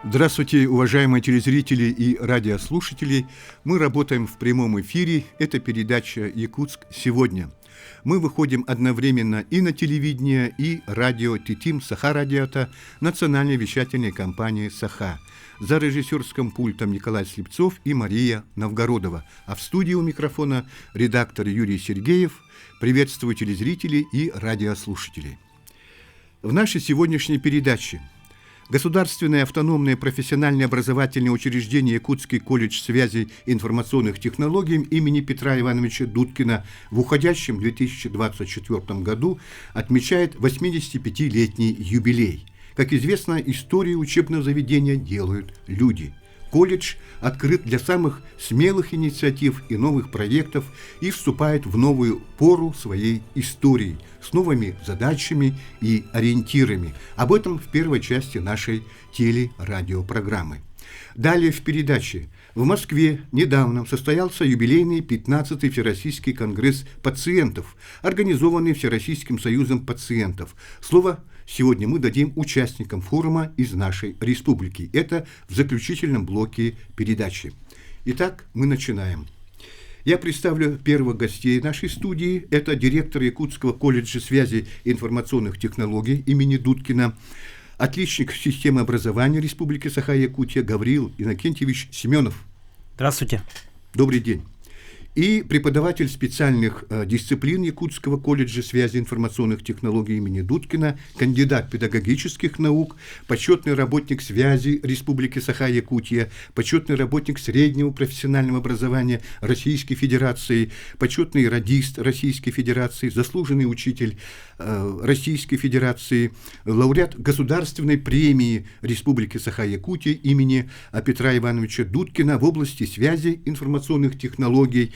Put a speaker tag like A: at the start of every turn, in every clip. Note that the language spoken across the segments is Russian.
A: Здравствуйте, уважаемые телезрители и радиослушатели. Мы работаем в прямом эфире. Это передача «Якутск сегодня». Мы выходим одновременно и на телевидение, и радио «Титим» Саха-радиото национальной вещательной компании «Саха». За режиссерским пультом Николай Слепцов и Мария Новгородова. А в студии у микрофона редактор Юрий Сергеев. Приветствую телезрителей и радиослушателей. В нашей сегодняшней передаче Государственное автономное профессиональное образовательное учреждение Якутский колледж связи и информационных технологий имени Петра Ивановича Дудкина в уходящем 2024 году отмечает 85-летний юбилей. Как известно, историю учебного заведения делают люди. Колледж открыт для самых смелых инициатив и новых проектов и вступает в новую пору своей истории с новыми задачами и ориентирами. Об этом в первой части нашей телерадиопрограммы. Далее в передаче. В Москве недавно состоялся юбилейный 15-й Всероссийский конгресс пациентов, организованный Всероссийским союзом пациентов. Слово сегодня мы дадим участникам форума из нашей республики. Это в заключительном блоке передачи. Итак, мы начинаем. Я представлю первых гостей нашей студии. Это директор Якутского колледжа связи и информационных технологий имени Дудкина, отличник системы образования Республики Саха-Якутия Гавриил Иннокентьевич Семенов.
B: Здравствуйте.
A: Добрый день. И преподаватель специальных дисциплин Якутского колледжа связи и информационных технологий имени Дудкина, кандидат педагогических наук, почетный работник связи Республики Саха-Якутия, почетный работник среднего профессионального образования Российской Федерации, почетный радист Российской Федерации, заслуженный учитель Российской Федерации, лауреат Государственной премии Республики Саха-Якутия имени Петра Ивановича Дудкина в области связи информационных технологий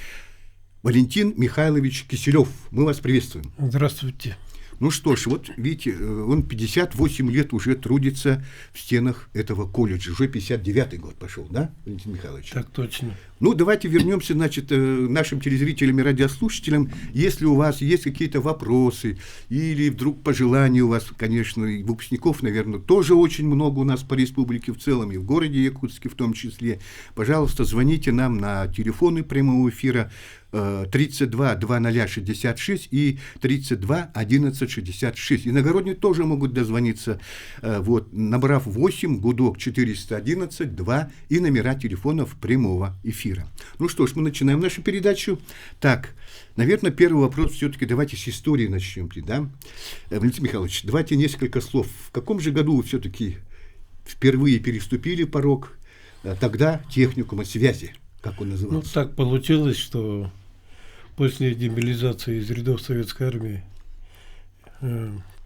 A: Валентин Михайлович Киселев. Мы вас приветствуем.
B: Здравствуйте.
A: Ну что ж, вот видите, он 58 лет уже трудится в стенах этого колледжа. Уже 59-й год пошел, да, Валентин Михайлович?
B: Так точно.
A: Ну, давайте вернемся, значит, нашим телезрителям и радиослушателям. Если у вас есть какие-то вопросы или вдруг пожелания у вас, конечно, и выпускников, наверное, тоже очень много у нас по республике в целом, и в городе Якутске в том числе, пожалуйста, звоните нам на телефоны прямого эфира 32 2066 и 32 1166. Иногородние тоже могут дозвониться, вот, набрав 8 гудок 411 2 и номера телефонов прямого эфира. Ну что ж, мы начинаем нашу передачу. Так, наверное, первый вопрос все-таки давайте с истории начнем, да? Валентин Михайлович, давайте несколько слов. В каком же году вы все-таки впервые переступили порог тогда техникума связи? Как он назывался?
B: Ну, так получилось, что после демобилизации из рядов Советской армии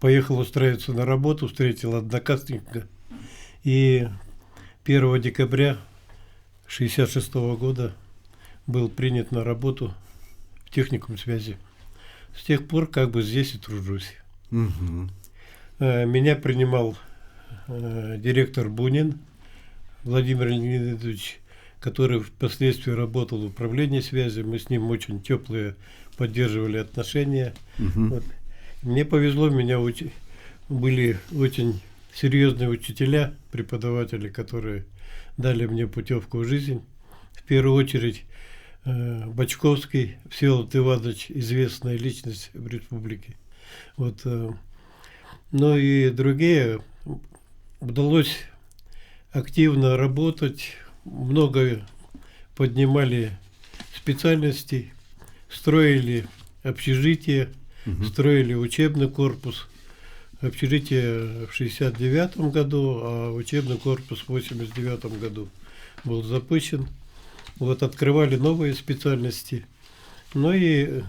B: поехал устраиваться на работу, встретил одноклассника, и 1 декабря 1966 года был принят на работу в техникум связи. С тех пор как бы здесь и тружусь.
A: Угу.
B: Меня принимал директор Бунин Владимир Леонидович, который впоследствии работал в управлении связи. Мы с ним очень теплые поддерживали отношения.
A: Угу.
B: Вот. Мне повезло, были очень серьезные учителя, преподаватели, которые дали мне путевку в жизнь. В первую очередь Бочковский Всеволод Иванович, известная личность в республике. Вот. Ну и другие. Удалось активно работать, много поднимали специальностей, строили общежитие, строили учебный корпус. Общежитие в 1969 году, а учебный корпус в 1989 году был запущен. Вот открывали новые специальности. Ну и,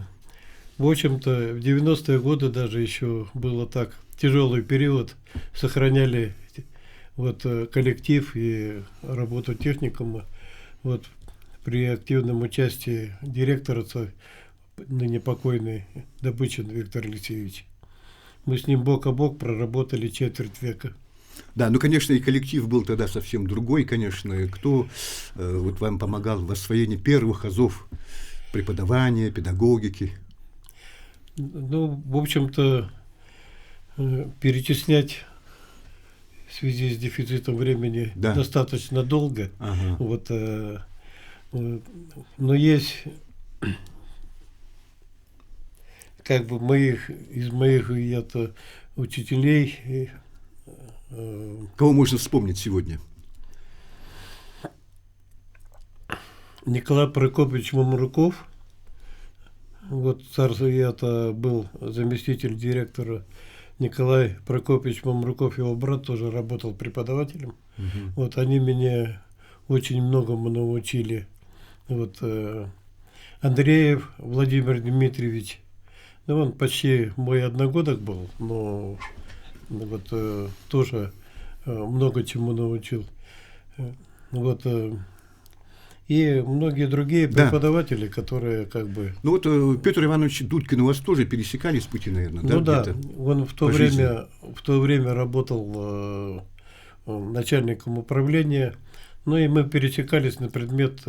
B: в общем-то, в 90-е годы даже еще было так, тяжелый период, сохраняли вот коллектив и работу техникума. Вот при активном участии директора, ныне покойный Добычин Виктор Алексеевич. Мы с ним бок о бок проработали четверть века.
A: Да, ну, конечно, и коллектив был тогда совсем другой, конечно. Кто вот вам помогал в освоении первых азов преподавания, педагогики?
B: Ну, в общем-то, перечислять в связи с дефицитом времени
A: Да.
B: достаточно долго.
A: Ага.
B: Вот, но есть как бы из моих учителей.
A: Кого можно вспомнить сегодня?
B: Николай Прокопьевич Мамруков. Вот царство это был заместитель директора Николай Прокопьевич Мамруков, его брат тоже работал преподавателем. Вот они меня очень многому научили. Вот Андреев Владимир Дмитриевич, ну, он почти мой одногодок был, но вот тоже много чему научил. Вот и многие другие преподаватели, которые как бы...
A: Ну вот Петр Иванович Дудкин у вас тоже пересекались пути, наверное, да?
B: Ну да, он в то время работал начальником управления, ну и мы пересекались на предмет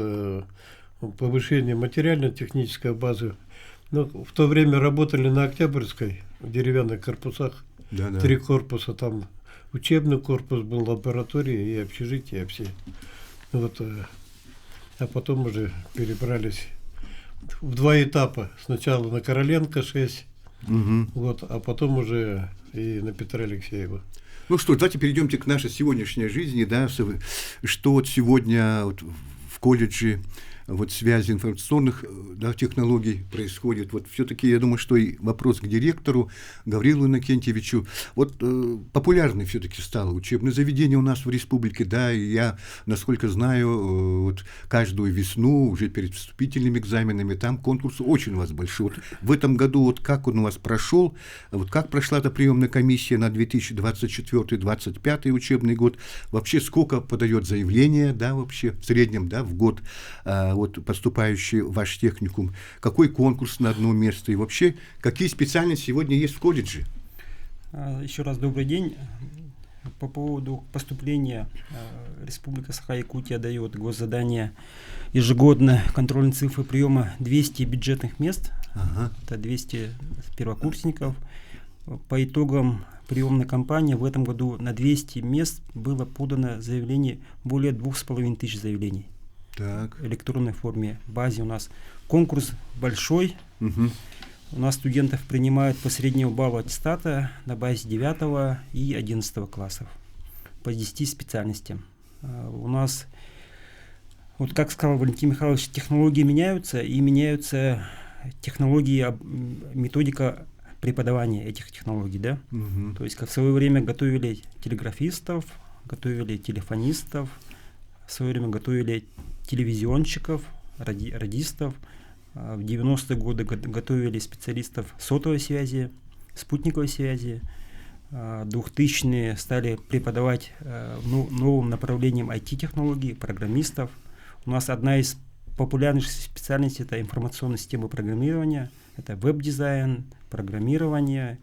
B: повышения материально-технической базы. Ну, в то время работали на Октябрьской, в деревянных корпусах, 3 корпуса, там учебный корпус был, лаборатория и общежитие все. Вот, а потом уже перебрались в 2 этапа. Сначала на Короленко 6, вот, а потом уже и на Петра Алексеева.
A: Ну что, давайте перейдемте к нашей сегодняшней жизни, да, что вот сегодня вот в колледже вот связи информационных технологий происходит. Вот все-таки я думаю, что и вопрос к директору Гаврилу Иннокентьевичу. Вот популярным все-таки стало учебное заведение у нас в республике, да, и я, насколько знаю, вот каждую весну уже перед вступительными экзаменами там конкурс очень у вас большой. Вот в этом году вот как он у вас прошел, вот как прошла эта приемная комиссия на 2024-2025 учебный год, вообще сколько подает заявления, да, вообще в среднем, да, в год, вот поступающие в ваш техникум, какой конкурс на одно место и вообще какие специальности сегодня есть в колледже?
C: Еще раз добрый день. По поводу поступления Республика Саха-Якутия дает госзадание ежегодно контрольные цифры приема 200 бюджетных мест, это 200 первокурсников. По итогам приемной кампании в этом году на 200 мест было подано заявлений более 2500 заявлений.
A: Так.
C: В электронной форме, в базе у нас конкурс большой. У нас студентов принимают по среднему баллу аттестата на базе 9 и 11 классов по 10 специальностям. У нас, вот как сказал Валентин Михайлович, технологии меняются, и меняются технологии, методика преподавания этих технологий, да? То есть как в свое время готовили телеграфистов, готовили телефонистов, в свое время готовили телевизионщиков, радистов. В 90-е годы готовили специалистов сотовой связи, спутниковой связи. 2000-е стали преподавать новым направлением IT-технологий, программистов. У нас одна из популярных специальностей – это информационная система программирования, это веб-дизайн, программирование,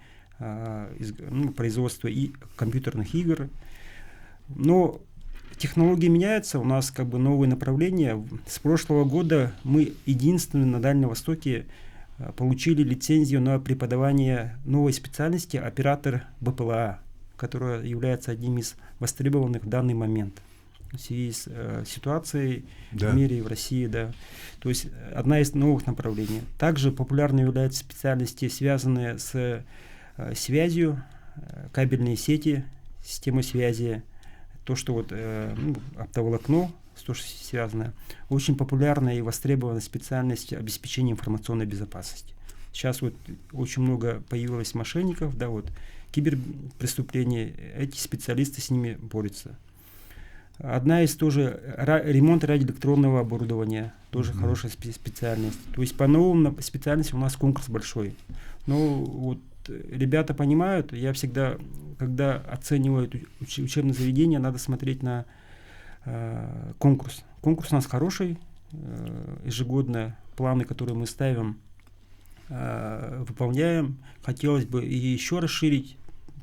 C: производство компьютерных игр. Но технологии меняются, у нас как бы новые направления. С прошлого года мы единственные на Дальнем Востоке получили лицензию на преподавание новой специальности оператор БПЛА, которая является одним из востребованных в данный момент в связи с ситуацией в мире и в России. Да. То есть одна из новых направлений. Также популярной являются специальности, связанные с связью, кабельные сети, системы связи, то, что вот оптоволокно, то, что связано. Очень популярная и востребованная специальность обеспечения информационной безопасности. Сейчас вот очень много появилось мошенников, да, вот киберпреступлений, эти специалисты с ними борются. Одна из тоже ремонт радиоэлектронного оборудования, тоже хорошая специальность. То есть по новым специальностям у нас конкурс большой. Но вот ребята понимают, я всегда, когда оцениваю учебное заведение, надо смотреть на конкурс. Конкурс у нас хороший, ежегодно планы, которые мы ставим, выполняем. Хотелось бы и еще расширить.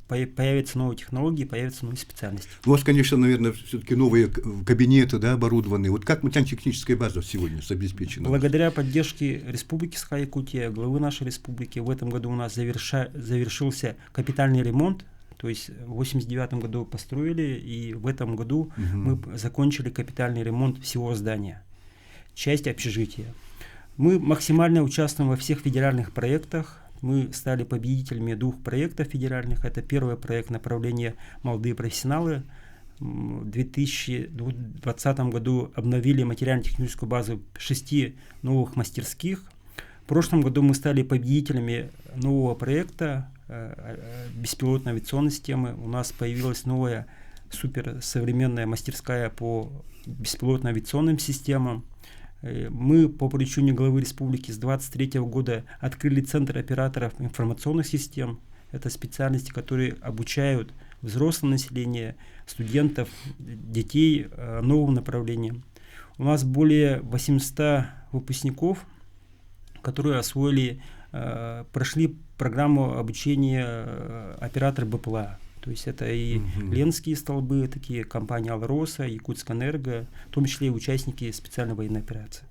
C: Появятся новые технологии, появятся новые специальности.
A: У вас, конечно, наверное, все-таки новые кабинеты, да, оборудованные. Вот как материально-техническая база сегодня обеспечена?
C: Благодаря поддержке Республики Саха-Якутия, главы нашей республики, в этом году у нас завершился капитальный ремонт То есть в 1989 году построили, и в этом году мы закончили капитальный ремонт всего здания, часть общежития. Мы максимально участвуем во всех федеральных проектах. Мы стали победителями 2 проектов федеральных. Это первый проект направления «Молодые профессионалы». В 2020 году обновили материально-техническую базу 6 новых мастерских. В прошлом году мы стали победителями нового проекта беспилотной авиационной системы. У нас появилась новая суперсовременная мастерская по беспилотным авиационным системам. Мы по поручению главы республики с 2023 года открыли Центр операторов информационных систем. Это специальности, которые обучают взрослое население, студентов, детей новым направлениям. У нас более 800 выпускников, которые освоили, прошли программу обучения оператора БПЛА. То есть это и Ленские столбы, такие компании «Алроса», «Якутскэнерго», в том числе и участники специальной военной операции.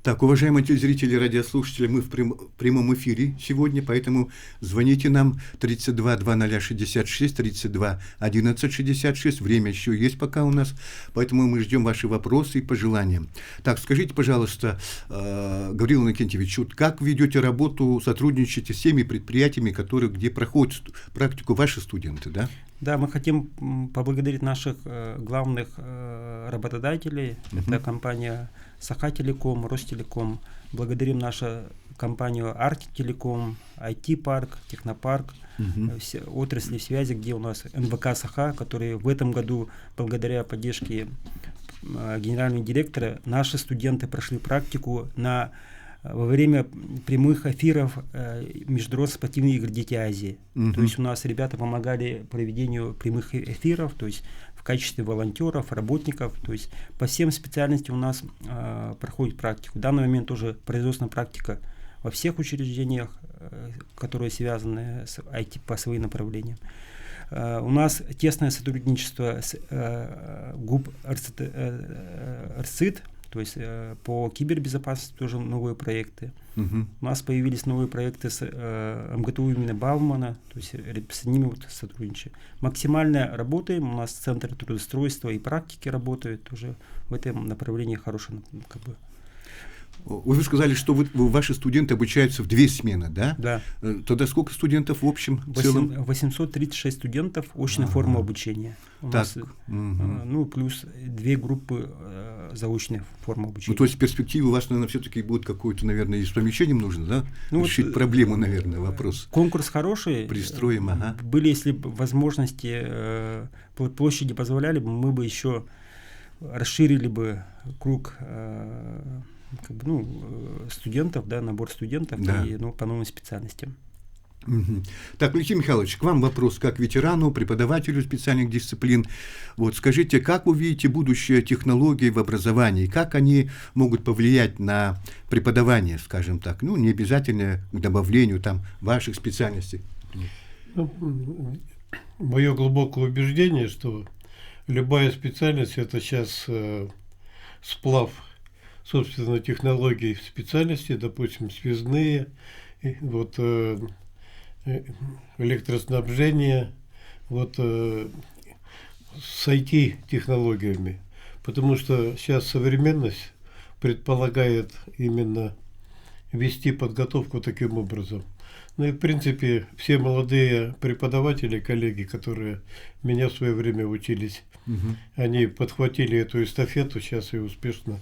A: Так, уважаемые телезрители и радиослушатели, мы в прямом эфире сегодня, поэтому звоните нам 32 2066, 32 1166, время еще есть пока у нас, поэтому мы ждем ваши вопросы и пожелания. Так, скажите, пожалуйста, Гаврил Иннокентьевич, вот как ведете работу, сотрудничаете с теми предприятиями, где проходят практику ваши студенты, да?
C: Да, мы хотим поблагодарить наших главных работодателей. Это компания Саха-Телеком, Ростелеком. Благодарим нашу компанию Арктелеком, IT-парк, Технопарк, все отрасли связи, где у нас НВК Саха, которые в этом году, благодаря поддержке генерального директора, наши студенты прошли практику во время прямых эфиров международных спортивных игр «Дети Азии». То есть у нас ребята помогали проведению прямых эфиров, то есть в качестве волонтеров, работников. То есть по всем специальностям у нас проходит практику. В данный момент тоже производственная практика во всех учреждениях, которые связаны с IT по своим направлениям. У нас тесное сотрудничество с ГУП РЦИТ, то есть по кибербезопасности тоже новые проекты. У нас появились новые проекты с МГТУ имени Баумана, то есть с ними сотрудничаем. Максимально работаем, у нас Центр трудоустройства и практики работают, уже в этом направлении хорошее,
A: Вы сказали, что ваши студенты обучаются в 2 смены, да?
C: Да.
A: Тогда сколько студентов в общем?
C: 836 студентов, очная форма обучения. У нас, плюс 2 группы заочной формы обучения.
A: Ну, то есть в перспективе у вас, наверное, все-таки будет какое-то, наверное, и с помещением нужно, да? Решить проблему, наверное, вопрос.
C: Конкурс хороший.
A: Пристроим,
C: Были, если бы возможности, площади позволяли бы, мы бы еще расширили бы круг студентов, да, набор студентов, да. И по новым специальностям.
A: Так, Алексей Михайлович, к вам вопрос как ветерану, преподавателю специальных дисциплин. Вот скажите, как вы видите будущее технологий в образовании? Как они могут повлиять на преподавание, скажем так? Не обязательно к добавлению ваших специальностей.
B: Мое глубокое убеждение, что любая специальность – это сейчас сплав, собственно, технологий специальности, допустим, связные, электроснабжение, с IT-технологиями. Потому что сейчас современность предполагает именно вести подготовку таким образом. И, в принципе, все молодые преподаватели, коллеги, которые меня в свое время учились, они подхватили эту эстафету, сейчас и успешно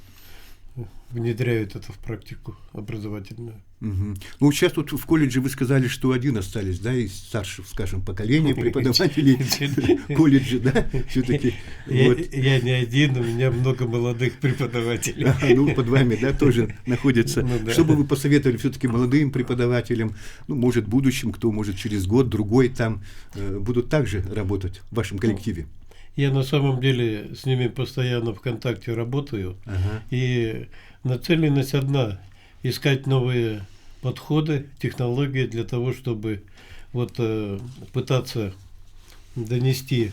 B: внедряют это в практику образовательную.
A: Ну, сейчас тут в колледже вы сказали, что один остались, да, из старших, скажем, поколения преподавателей колледжа, да, все-таки.
B: Я не один, у меня много молодых преподавателей.
A: Под вами, да, тоже находятся. Что бы вы посоветовали все-таки молодым преподавателям, может, будущим, кто, может, через год, другой будут также работать в вашем коллективе?
B: Я на самом деле с ними постоянно в контакте работаю, и нацеленность одна – искать новые подходы, технологии для того, чтобы пытаться донести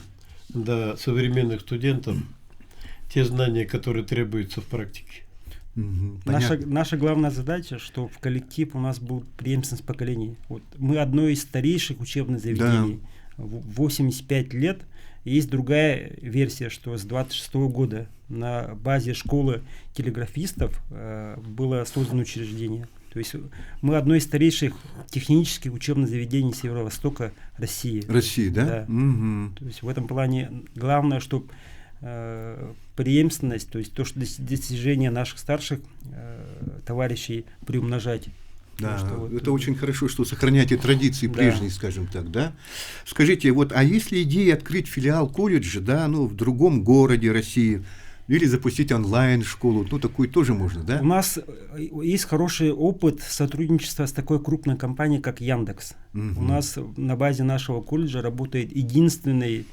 B: до современных студентов те знания, которые требуются в практике.
C: Наша главная задача, что в коллектив у нас был преемственность поколений. Мы одно из старейших учебных заведений 85 лет. Есть другая версия, что с 26 года на базе школы телеграфистов было создано учреждение. То есть мы одно из старейших технических учебных заведений Северо-Востока России.
A: России, да?
C: Да.
A: Угу.
C: То есть в этом плане главное, чтобы преемственность, то есть то, что достижения наших старших товарищей приумножать.
A: Да,
C: что вот,
A: это очень хорошо, что сохраняете традиции
C: да.
A: прежние, скажем так, да? Скажите, вот, а есть ли идея открыть филиал колледжа, да, ну, в другом городе России, или запустить онлайн-школу, ну, такую тоже можно, да?
C: У нас есть хороший опыт сотрудничества с такой крупной компанией, как Яндекс. У нас на базе нашего колледжа работает единственный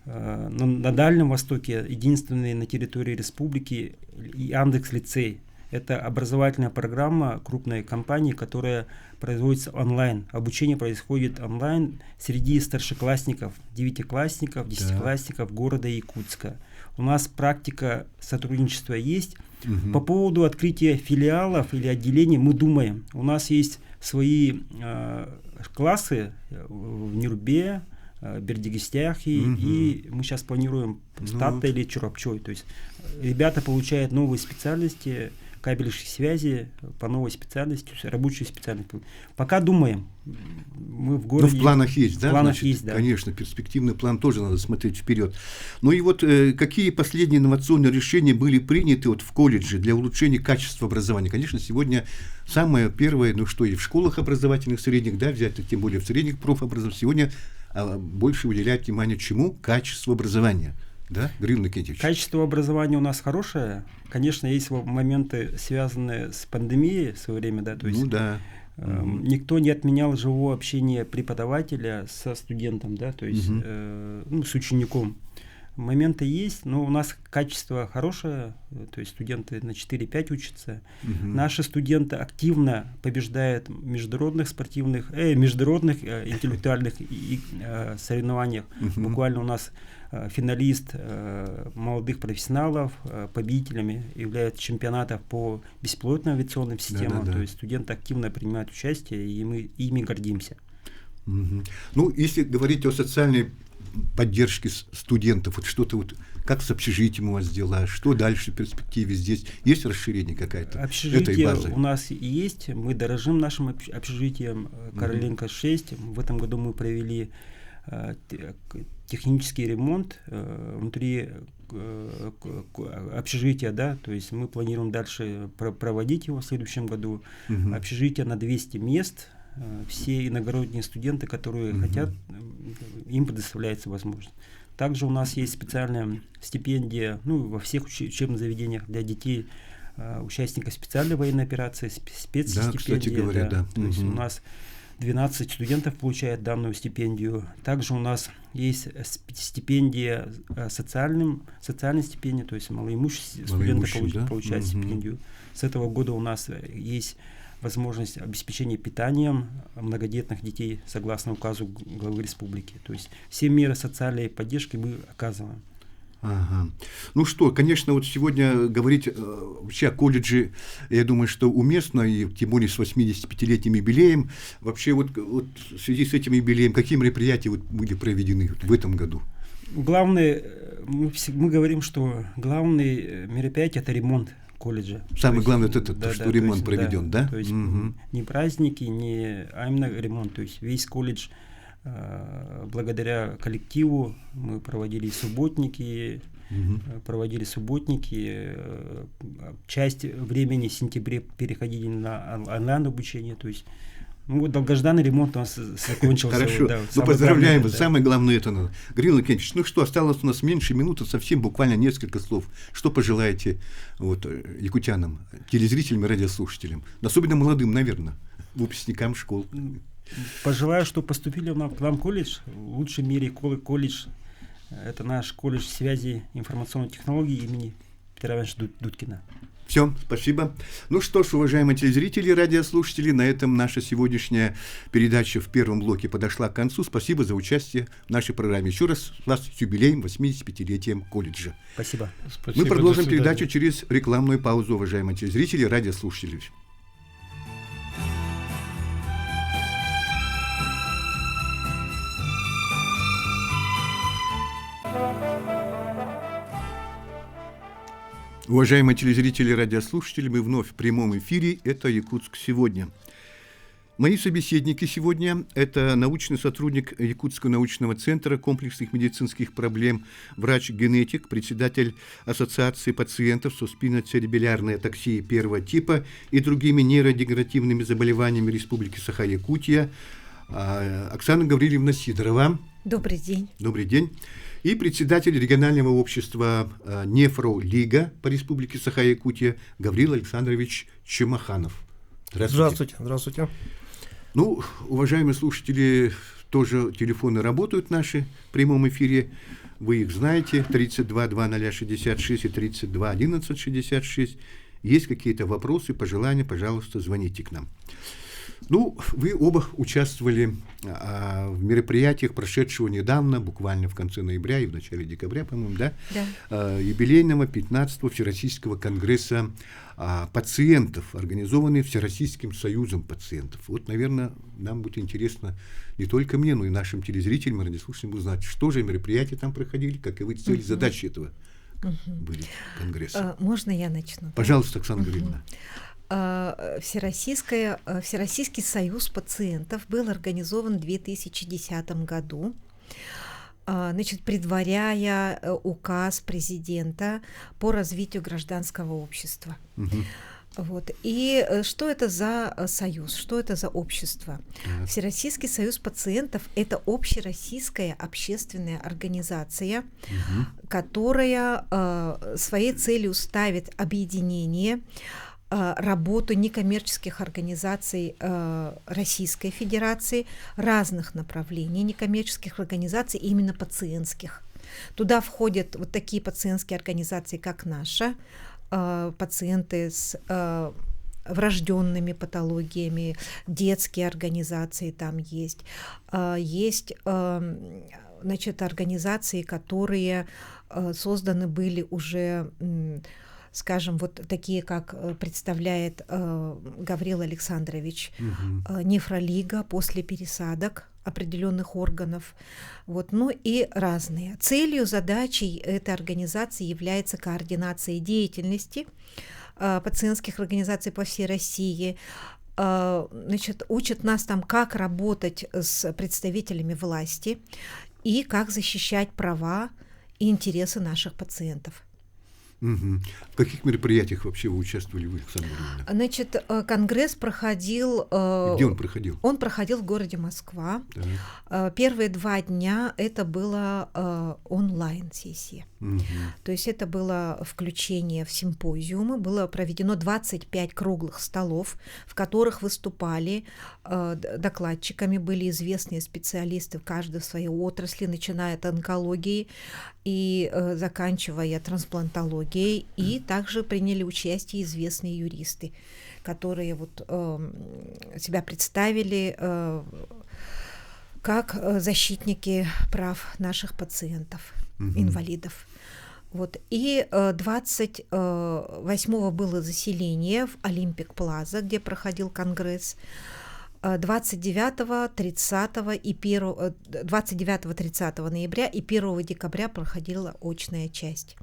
C: на Дальнем Востоке, единственный на территории республики Яндекс-лицей. Это образовательная программа крупной компании, которая производится онлайн. Обучение происходит онлайн среди старшеклассников, девятиклассников, десятиклассников города Якутска. У нас практика сотрудничества есть. По поводу открытия филиалов или отделений мы думаем. У нас есть свои классы в Нюрбе, Бердигистяхе, и мы сейчас планируем в Татте или Чурапчой. То есть ребята получают новые специальности, кабельные связи по новой специальности, рабочую специальность. Пока думаем. Мы в городе.
A: Ну, в планах есть, да?
C: В планах
A: Значит,
C: есть, да.
A: Конечно, перспективный план тоже надо смотреть вперед. Ну и вот какие последние инновационные решения были приняты вот в колледже для улучшения качества образования? Конечно, сегодня самое первое, ну что, и в школах образовательных средних, да, взять, тем более в средних профобразованиях, сегодня больше уделяют внимание чему? Качеству образования. Да, Гавриил Иннокентьевич?
C: Качество образования у нас хорошее. Конечно, есть моменты, связанные с пандемией в свое время, да, то есть
A: да.
C: Никто не отменял живого общения преподавателя со студентом, да, то есть с учеником. Моменты есть, но у нас качество хорошее, то есть студенты на 4-5 учатся. Наши студенты активно побеждают в международных спортивных, международных интеллектуальных соревнованиях. Буквально у нас финалист молодых профессионалов, победителями являются чемпионатов по беспилотным авиационным системам. То есть студенты активно принимают участие, и мы ими гордимся.
A: Ну, если говорить о социальной поддержки студентов, вот что-то вот, как с общежитием у вас дела, что дальше в перспективе здесь, есть расширение какая-то этой базы?
C: Общежитие у нас есть, мы дорожим нашим общежитием Короленко 6, в этом году мы провели технический ремонт внутри общежития, да, то есть мы планируем дальше проводить его в следующем году. Общежитие на 200 мест. Все иногородние студенты, которые хотят, им предоставляется возможность. Также у нас есть специальная стипендия, во всех учебных заведениях для детей, участников специальной военной операции, спецстипендия.
A: Да, кстати говоря, да.
C: То есть у нас 12 студентов получают данную стипендию. Также у нас есть стипендия социальная стипендия, то есть малоимущие студенты получают стипендию. С этого года у нас есть возможность обеспечения питанием многодетных детей согласно указу главы республики. То есть все меры социальной поддержки мы оказываем.
A: Ага. Ну что, конечно, вот сегодня говорить вообще о колледже, я думаю, что уместно, и тем более с 85-летним юбилеем. Вообще вот в связи с этим юбилеем, какие мероприятия были проведены в этом году?
C: Главное, мы говорим, что главное мероприятие – это ремонт колледжа.
A: Самое главное это что ремонт проведен, да?
C: То есть не праздники, а именно ремонт. То есть весь колледж, благодаря коллективу, мы проводили субботники, часть времени в сентябре переходили на онлайн-обучение, то есть долгожданный ремонт у нас закончился.
A: Хорошо, поздравляем вас. Самое главное это надо. Гавриил Иннокентьевич, что осталось у нас меньше минуты, совсем буквально несколько слов. Что пожелаете якутянам, телезрителям и радиослушателям, особенно молодым, наверное, выпускникам школ?
C: Пожелаю, что поступили к нам в колледж, в лучшем мире колледж. Это наш колледж связи и информационных технологий имени Петра Ивановича Дудкина.
A: Все, спасибо. Ну что ж, уважаемые телезрители и радиослушатели, на этом наша сегодняшняя передача в первом блоке подошла к концу. Спасибо за участие в нашей программе. Еще раз вас с юбилеем 85-летием колледжа.
C: Спасибо.
A: Мы продолжим передачу через рекламную паузу, уважаемые телезрители и радиослушатели. Уважаемые телезрители и радиослушатели, мы вновь в прямом эфире. Это «Якутск сегодня». Мои собеседники сегодня – это научный сотрудник Якутского научного центра комплексных медицинских проблем, врач-генетик, председатель Ассоциации пациентов со спиноцеребелярной атаксией первого типа и другими нейродегенеративными заболеваниями Республики Саха-Якутия Оксана Гавриловна Сидорова.
D: Добрый день.
A: Добрый день. И председатель регионального общества «Нефролига» по Республике Саха-Якутия Гаврил Александрович Чемаханов.
E: Здравствуйте. Здравствуйте.
A: Ну, уважаемые слушатели, тоже телефоны работают наши в прямом эфире. Вы их знаете, 32 2066 и 32 1166. Есть какие-то вопросы, пожелания, пожалуйста, звоните к нам. Ну, вы оба участвовали в мероприятиях, прошедшего недавно, буквально в конце ноября и в начале декабря, по-моему, да?
D: Да.
A: Юбилейного 15-го Всероссийского конгресса пациентов, организованный Всероссийским союзом пациентов. Вот, наверное, нам будет интересно не только мне, но и нашим телезрителям и радиослушателям узнать, что же мероприятия там проходили, каковы цели, задачи этого были конгресса.
D: Можно я начну?
A: Пожалуйста, Оксана Гавриловна.
D: Всероссийский союз пациентов был организован в 2010 году, значит, предваряя указ президента по развитию гражданского общества. Вот. И что это за союз, что это за общество? Всероссийский союз пациентов – это общероссийская общественная организация, которая своей целью ставит объединение, работу некоммерческих организаций Российской Федерации, разных направлений некоммерческих организаций, именно пациентских. Туда входят вот такие пациентские организации, как наша, пациенты с врожденными патологиями, детские организации там есть. Есть, значит, организации, которые созданы были уже, скажем, вот такие, как представляет Гаврил Александрович, нефролига после пересадок определенных органов, вот, ну и разные. Целью, задачей этой организации является координация деятельности пациентских организаций по всей России. Значит, учат нас там, как работать с представителями власти и как защищать права и интересы наших пациентов.
A: В каких мероприятиях вообще вы участвовали, вы, Оксана Гавриловна?
D: Значит, конгресс проходил...
A: Где он проходил?
D: Он проходил в городе Москва. Первые 2 дня это была онлайн-сессия. То есть это было включение в симпозиумы, было проведено 25 круглых столов, в которых выступали докладчиками, были известные специалисты, каждый в своей отрасли, начиная от онкологии и заканчивая трансплантологией, и также приняли участие известные юристы, которые вот себя представили как защитники прав наших пациентов, инвалидов. Вот. И 28-го было заселение в Олимпик Плаза, где проходил конгресс. 29, 30 ноября и 1 декабря проходила очная часть.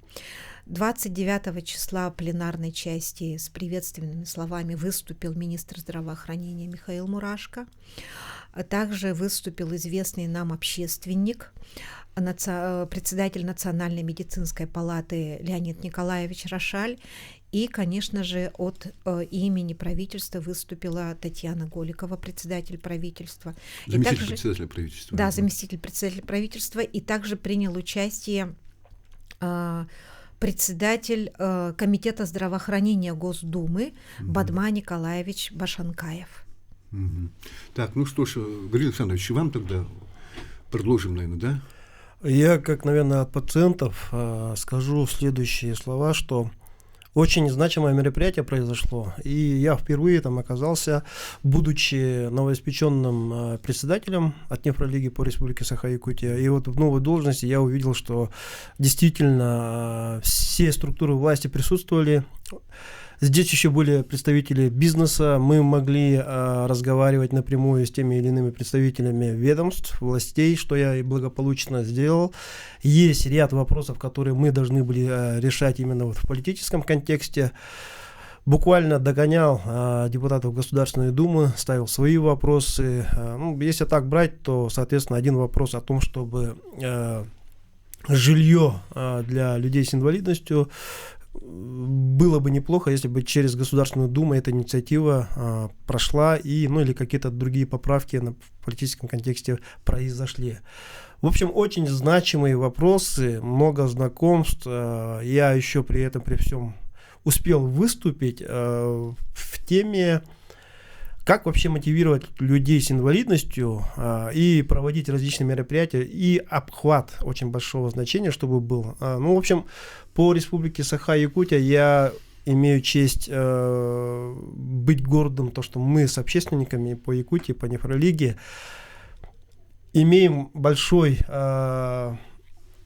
D: 29 числа в пленарной части с приветственными словами выступил министр здравоохранения Михаил Мурашко. Также выступил известный нам общественник, председатель Национальной медицинской палаты Леонид Николаевич Рошаль. И, конечно же, от имени правительства выступила Татьяна Голикова, председатель правительства.
A: Заместитель председателя правительства.
D: Да, заместитель председателя правительства. И также принял участие председатель Комитета здравоохранения Госдумы Бадма Николаевич Башанкаев.
A: Так, ну что ж, Гаврил Александрович, вам тогда продолжим, наверное, да?
E: Я, как, наверное, от пациентов скажу следующие слова, что очень значимое мероприятие произошло, и я впервые там оказался, будучи новоиспеченным председателем от Нефролиги по Республике Саха-Якутия, и вот в новой должности я увидел, что действительно все структуры власти присутствовали. Здесь еще были представители бизнеса, мы могли разговаривать напрямую с теми или иными представителями ведомств, властей, что я и благополучно сделал. Есть ряд вопросов, которые мы должны были решать именно вот в политическом контексте. Буквально догонял депутатов Государственной Думы, ставил свои вопросы. Если так брать, то, соответственно, один вопрос о том, чтобы жилье для людей с инвалидностью было бы неплохо, если бы через Государственную Думу эта инициатива прошла или какие-то другие поправки в политическом контексте произошли. В общем, очень значимые вопросы, много знакомств. Я еще при этом, при всем, успел выступить в теме, как вообще мотивировать людей с инвалидностью и проводить различные мероприятия, и обхват очень большого значения, чтобы был. В общем, по Республике Саха-Якутия я имею честь быть гордым, то, что мы с общественниками по Якутии, по нефрологии имеем большой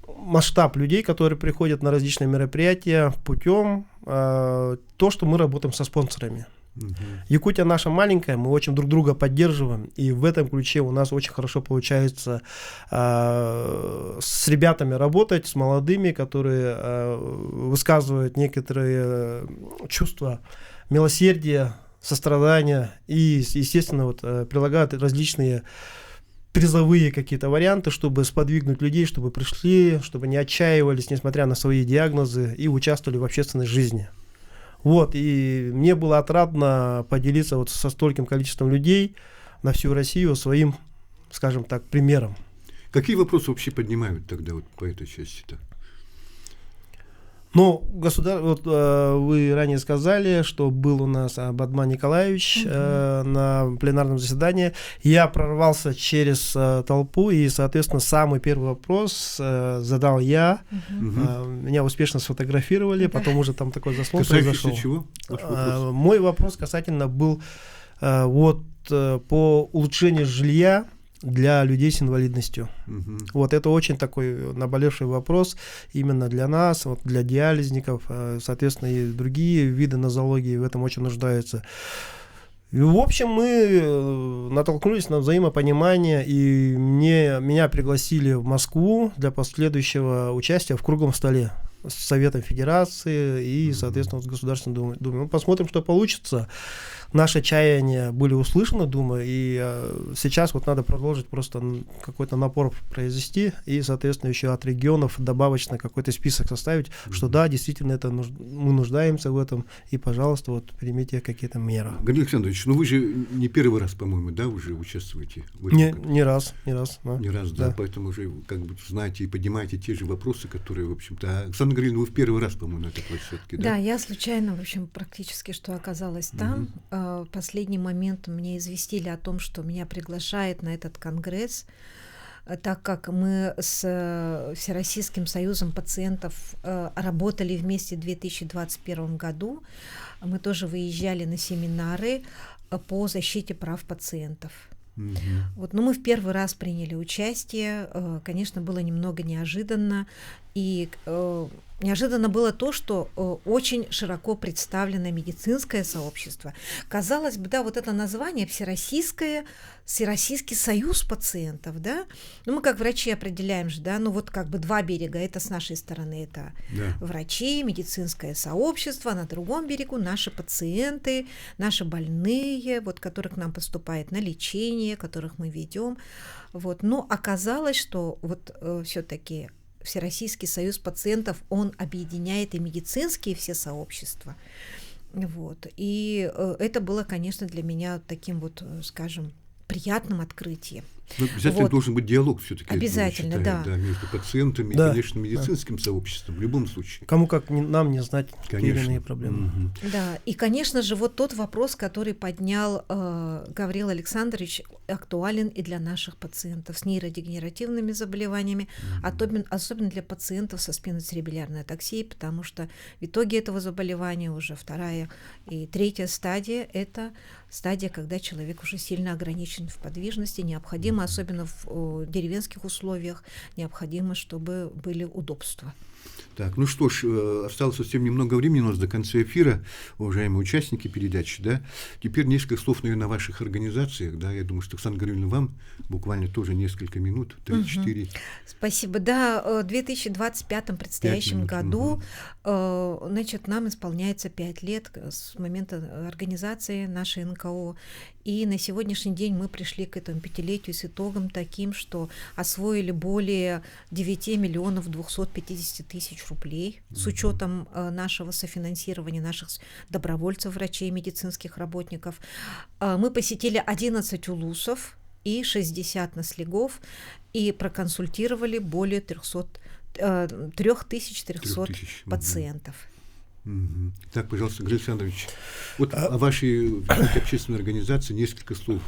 E: масштаб людей, которые приходят на различные мероприятия путем то, что мы работаем со спонсорами. Якутия наша маленькая, мы очень друг друга поддерживаем, и в этом ключе у нас очень хорошо получается с ребятами работать, с молодыми, которые высказывают некоторые чувства милосердия, сострадания и, естественно, прилагают различные призовые какие-то варианты, чтобы сподвигнуть людей, чтобы пришли, чтобы не отчаивались, несмотря на свои диагнозы, и участвовали в общественной жизни. И мне было отрадно поделиться со стольким количеством людей на всю Россию своим, скажем так, примером.
A: Какие вопросы вообще поднимают тогда по этой части-то?
E: Вы ранее сказали, что был у нас Бадман Николаевич на пленарном заседании. Я прорвался через толпу, и, соответственно, самый первый вопрос задал я. Меня успешно сфотографировали, потом уже там такой заслон произошел.
A: Чего?
E: Мой вопрос касательно был по улучшению жилья для людей с инвалидностью. Это очень такой наболевший вопрос именно для нас, для диализников, соответственно, и другие виды нозологии в этом очень нуждаются. И, в общем, мы натолкнулись на взаимопонимание, и меня пригласили в Москву для последующего участия в круглом столе с Советом Федерации и, соответственно, с Государственной Думой. Мы посмотрим, что получится. Наши чаяния были услышаны, думаю, и сейчас надо продолжить просто какой-то напор произвести и, соответственно, еще от регионов добавочно какой-то список составить, что да, действительно, мы нуждаемся в этом, и, пожалуйста, примите какие-то меры.
A: Гаврил Александрович, вы же не первый раз, по-моему, да, уже участвуете?
E: Не раз. Да.
A: Не раз, да, поэтому уже знаете и поднимаете те же вопросы, которые, в общем-то... Александра Гавриловна, вы в первый раз, по-моему, на этой площадке, да?
D: Да, я случайно, в общем, практически что оказалась там. В последний момент мне известили о том, что меня приглашают на этот конгресс, так как мы с Всероссийским союзом пациентов работали вместе в 2021 году. Мы тоже выезжали на семинары по защите прав пациентов. Но мы в первый раз приняли участие. Конечно, было немного неожиданно. И неожиданно было то, что очень широко представлено медицинское сообщество. Казалось бы, да, это название Всероссийский союз пациентов, да. Мы как врачи определяем же, да, два берега. Это с нашей стороны, это врачи, медицинское сообщество, на другом берегу наши пациенты, наши больные, которые к нам поступают на лечение, которых мы ведем. Но оказалось, что все-таки Всероссийский союз пациентов, он объединяет и медицинские все сообщества. И это было, конечно, для меня таким скажем, приятным открытием.
A: Обязательно должен быть диалог все-таки.
D: Обязательно, да.
A: Между пациентами и, конечно, медицинским сообществом в любом случае.
E: Кому как нам не знать те или иные проблемы.
D: Да, и, конечно же, тот вопрос, который поднял Гаврил Александрович, актуален и для наших пациентов с нейродегенеративными заболеваниями, особенно для пациентов со спиноцеребральной атаксией, потому что в итоге этого заболевания уже 2-я и 3-я стадия – это стадия, когда человек уже сильно ограничен в подвижности, необходимо, особенно в деревенских условиях, необходимо, чтобы были удобства.
A: Так, ну что ж, осталось совсем немного времени у нас до конца эфира, уважаемые участники передачи, да. Теперь несколько слов, наверное, о ваших организациях, да. Я думаю, что, Оксана Гавриловна, вам буквально тоже несколько минут, 3-4.
D: Спасибо. Да, в 2025 предстоящем году, значит, нам исполняется 5 лет с момента организации нашей НКО. И на сегодняшний день мы пришли к этому 5-летию с итогом таким, что освоили более 9 миллионов 250 тысяч рублей с учетом нашего софинансирования, наших добровольцев, врачей, медицинских работников. Мы посетили 11 улусов и 60 наслегов и проконсультировали более 3300 пациентов.
A: Так, пожалуйста, Григорий Александрович, вот о вашей общественной организации несколько слов.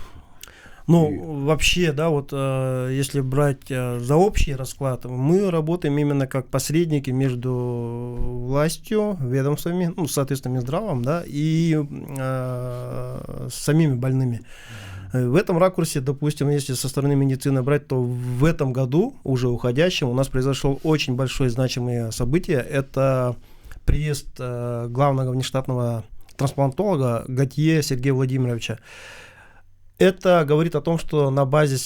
E: Ну, вообще, да, вот если брать за общий расклад, мы работаем именно как посредники между властью, ведомствами, ну, соответственно, Минздравом, да, и самими больными. В этом ракурсе, допустим, если со стороны медицины брать, то в этом году, уже уходящем, у нас произошло очень большое значимое событие. Это приезд главного внештатного трансплантолога Готье Сергея Владимировича. Это говорит о том, что на базе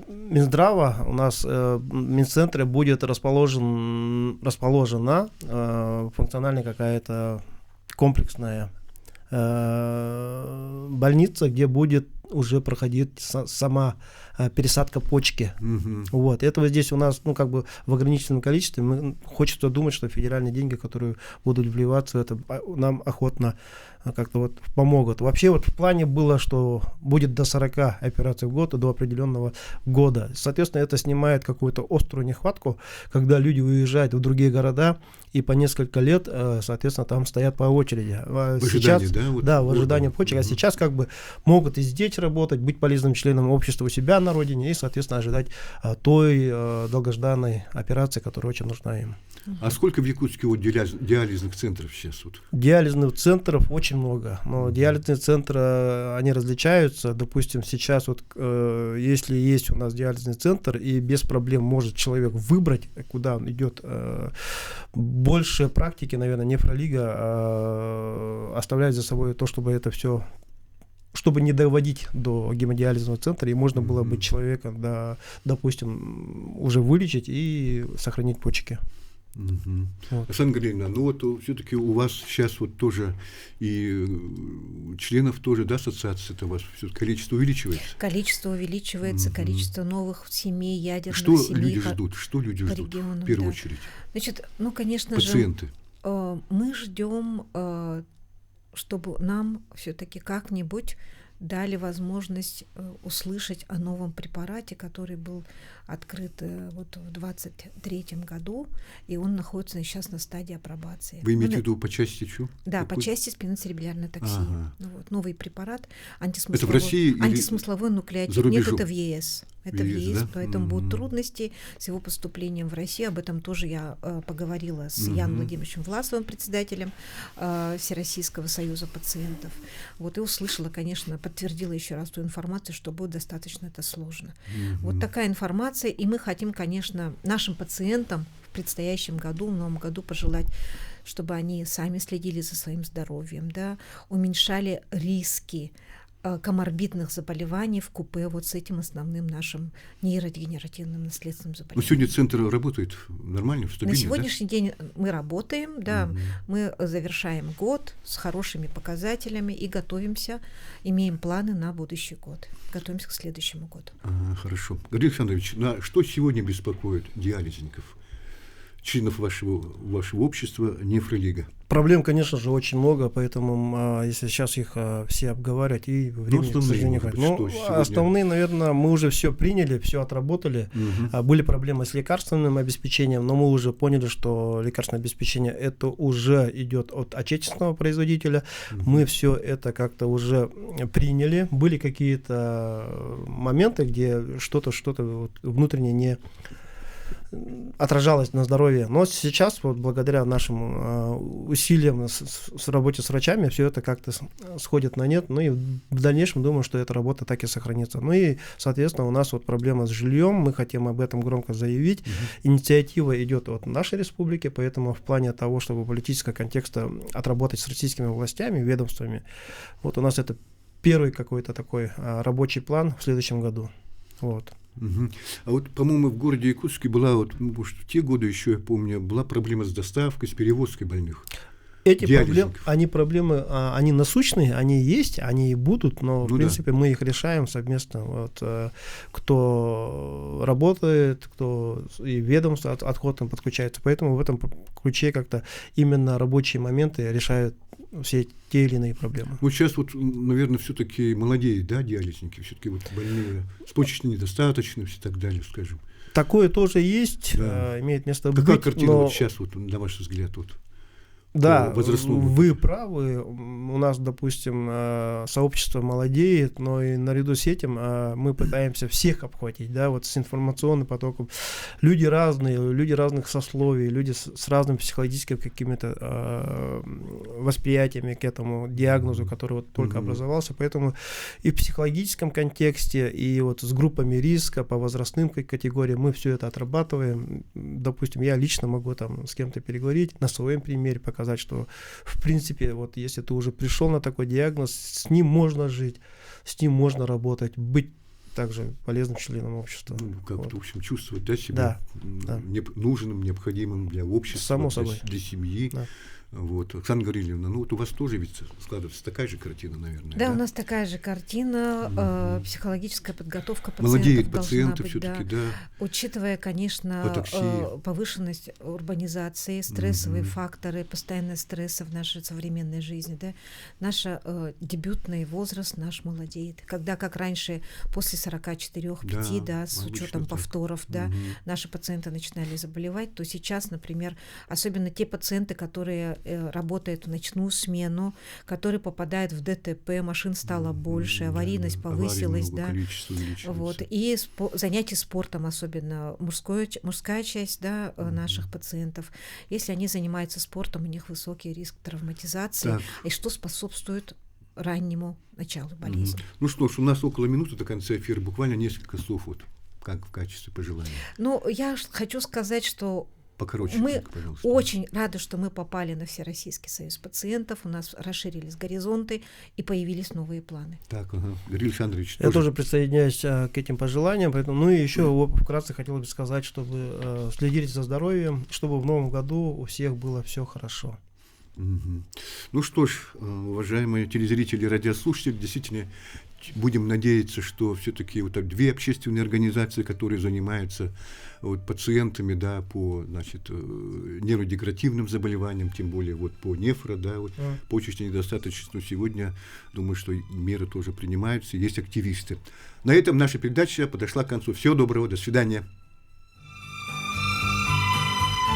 E: Минздрава у нас в Минцентре будет расположена функциональная какая-то комплексная больница, где будет уже проходить сама пересадка почки. Вот. Этого здесь у нас, ну, как бы в ограниченном количестве. Хочется думать, что федеральные деньги, которые будут вливаться, это нам охотно как-то вот помогут. Вообще вот в плане было, что будет до 40 операций в год, до определенного года. Соответственно, это снимает какую-то острую нехватку, когда люди уезжают в другие города и по несколько лет, соответственно, там стоят по очереди.
A: В ожидании,
E: сейчас,
A: да? Вот
E: да, в ожидании почек. А сейчас как бы могут и здесь работать, быть полезным членом общества у себя на родине и, соответственно, ожидать той долгожданной операции, которая очень нужна им.
A: А сколько в Якутске вот диализных центров сейчас? Вот?
E: Диализных центров очень много, но диализные центры, они различаются. Допустим, сейчас вот если есть у нас диализный центр, и без проблем может человек выбрать, куда он идет, больше практики, наверное, нефролига оставляет за собой то, чтобы это все, чтобы не доводить до гемодиализного центра, и можно было бы человека, да, допустим, уже вылечить и сохранить почки.
A: Вот. Оксана Гавриловна, ну вот все-таки у вас сейчас вот тоже и членов тоже, да, ассоциации-то у вас количество увеличивается?
D: Количество увеличивается, количество новых семей, ядерных
A: что
D: семей.
A: Что люди ждут в первую очередь?
D: Значит, ну, конечно
A: пациенты.
D: же, мы ждем, чтобы нам все-таки как-нибудь дали возможность услышать о новом препарате, который был открыт вот в 2023 году, и он находится сейчас на стадии апробации.
A: Вы имеете в виду по части чего?
D: Да, по части спиноцеребральной токсии.
A: Ага.
D: Вот, новый препарат,
A: это в России
D: антисмысловой нуклеотид. Нет, это в ЕС. Это в ЕС, да? Поэтому будут трудности с его поступлением в Россию. Об этом тоже я поговорила с Яном Владимировичем Власовым, председателем Всероссийского союза пациентов. Вот, и услышала, конечно, подтвердила еще раз ту информацию, что будет достаточно это сложно. Вот такая информация, и мы хотим, конечно, нашим пациентам в предстоящем году, в новом году пожелать, чтобы они сами следили за своим здоровьем, да, уменьшали риски коморбидных заболеваний в купе вот с этим основным нашим нейродегенеративным наследственным заболеванием.
A: Но сегодня центр работает нормально, стабильно,
D: на сегодняшний день мы работаем, да, мы завершаем год с хорошими показателями и готовимся, имеем планы на будущий год, готовимся к следующему году.
A: Хорошо. Григорий Александрович, что сегодня беспокоит диализников, членов вашего общества нефролига?
E: Проблем, конечно же, очень много, поэтому если сейчас их все обговаривать, и времени, к сожалению, не хватит. Основные, наверное, мы уже все приняли, все отработали. Были проблемы с лекарственным обеспечением, но мы уже поняли, что лекарственное обеспечение это уже идет от отечественного производителя. Мы все это как-то уже приняли. Были какие-то моменты, где что-то внутренне отражалось на здоровье. Но сейчас, вот благодаря нашим усилиям с работе с врачами, все это как-то сходит на нет. Ну и в дальнейшем думаю, что эта работа так и сохранится. Ну и, соответственно, у нас вот проблема с жильем. Мы хотим об этом громко заявить. Инициатива идет от нашей республики, поэтому в плане того, чтобы политического контекста отработать с российскими властями, ведомствами, вот у нас это первый какой-то такой рабочий план в следующем году. Вот.
A: А вот, по-моему, в городе Якутске была, вот, может, в те годы еще, я помню, была проблема с доставкой, с перевозкой больных.
E: Эти проблемы, они насущные, они есть, они и будут, но, в принципе, мы их решаем совместно. Вот, кто работает, кто и ведомство охотно подключается. Поэтому в этом ключе как-то именно рабочие моменты решают все те или иные проблемы.
A: Вот сейчас, вот, наверное, все-таки молодеют, да, диализники, все-таки вот больные с почечной недостаточностью и так далее, скажем.
E: Такое тоже есть, имеет место быть.
A: Какая картина вот сейчас, вот, на ваш взгляд, вот?
E: Да, вы правы. У нас, допустим, сообщество молодеет, но и наряду с этим мы пытаемся всех обхватить, да, вот с информационным потоком. Люди разные, люди разных сословий, люди с разными психологическими какими-то восприятиями к этому диагнозу, который вот только образовался. Поэтому и в психологическом контексте, и вот с группами риска по возрастным категориям мы все это отрабатываем. Допустим, я лично могу там с кем-то переговорить, на своем примере показать, что, в принципе, вот если ты уже пришел на такой диагноз, с ним можно жить, с ним можно работать, быть также полезным членом общества.
A: Ну, как-то, в общем, чувствовать, да, себя нужным, необходимым для общества,
E: само собой.
A: Для семьи.
E: Да.
A: Вот. Оксана Гавриловна, ну вот у вас тоже ведь складывается такая же картина, наверное.
D: Да, у нас такая же картина, психологическая подготовка пациентов
A: молодеют
D: должна
A: пациенты
D: быть,
A: все-таки, да.
D: Учитывая, конечно, повышенность урбанизации, стрессовые факторы, постоянные стрессы в нашей современной жизни, да, наш дебютный возраст наш молодеет. Когда, как раньше, после 44-5, да, с учетом повторов, да, наши пациенты начинали заболевать, то сейчас, например, особенно те пациенты, которые работают в ночную смену, которые попадают в ДТП, машин стало больше, аварийность повысилась, да, вот, и занятия спортом, особенно мужская часть, да, наших пациентов, если они занимаются спортом, у них высокий риск травматизации, и что способствует раннему началу болезни.
A: Ну что ж, у нас около минуты до конца эфира, буквально несколько слов, вот, как в качестве пожелания.
D: Ну, я хочу сказать, что
A: покороче,
D: мы очень рады, что мы попали на Всероссийский союз пациентов, у нас расширились горизонты и появились новые планы.
A: Так, Григорий Александрович.
E: Я тоже присоединяюсь к этим пожеланиям, поэтому, ну и еще вкратце хотел бы сказать, чтобы следили за здоровьем, чтобы в новом году у всех было все хорошо.
A: Ну что ж, уважаемые телезрители и радиослушатели, действительно, будем надеяться, что все-таки вот две общественные организации, которые занимаются вот пациентами, да, по, значит, нейродегенеративным заболеваниям, тем более вот по нефро, да, вот, почечной недостаточности, сегодня, думаю, что меры тоже принимаются, есть активисты. На этом наша передача подошла к концу. Всего доброго, до свидания.